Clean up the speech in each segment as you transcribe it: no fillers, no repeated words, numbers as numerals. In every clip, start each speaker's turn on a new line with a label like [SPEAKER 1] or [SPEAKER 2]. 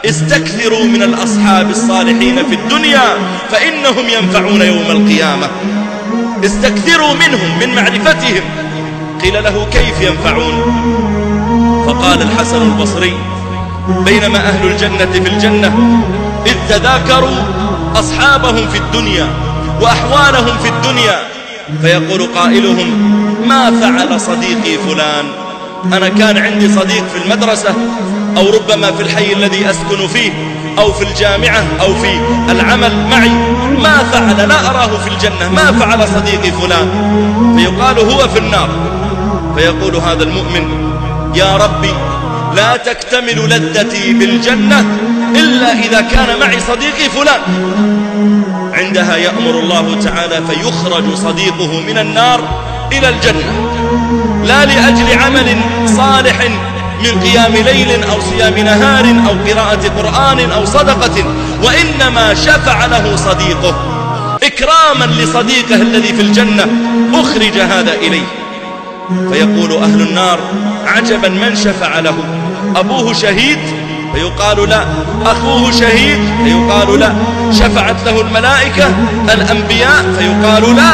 [SPEAKER 1] استكثروا من الأصحاب الصالحين في الدنيا فإنهم ينفعون يوم القيامة. استكثروا منهم من معرفتهم. قيل له كيف ينفعون؟ فقال الحسن البصري بينما أهل الجنة في الجنة إذ تذاكروا أصحابهم في الدنيا وأحوالهم في الدنيا فيقول قائلهم ما فعل صديقي فلان؟ أنا كان عندي صديق في المدرسة أو ربما في الحي الذي أسكن فيه أو في الجامعة أو في العمل معي، ما فعل، لا أراه في الجنة، ما فعل صديقي فلان؟ فيقال هو في النار. فيقول هذا المؤمن يا ربي لا تكتمل لذتي بالجنة إلا إذا كان معي صديقي فلان. عندها يأمر الله تعالى فيخرج صديقه من النار إلى الجنة، لا لأجل عمل صالح من قيام ليل أو صيام نهار أو قراءة قرآن أو صدقة، وإنما شفع له صديقه إكراما لصديقه الذي في الجنة أخرج هذا إليه. فيقول أهل النار عجبا من شفع له؟ أبوه شهيد؟ فيقال لا. أخوه شهيد؟ فيقال لا. شفعت له الملائكة الأنبياء؟ فيقال لا،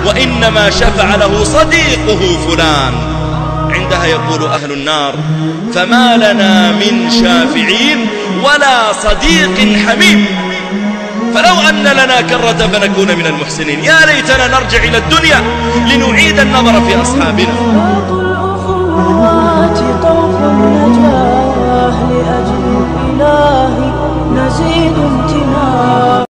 [SPEAKER 1] وإنما شفع له صديقه فلان. عندها يقول أهل النار فما لنا من شافعين ولا صديق حميم، فلو أن لنا كرة فنكون من المحسنين. يا ليتنا نرجع إلى الدنيا لنعيد النظر في أصحابنا.
[SPEAKER 2] لأجل إلهي نزيد امتنان.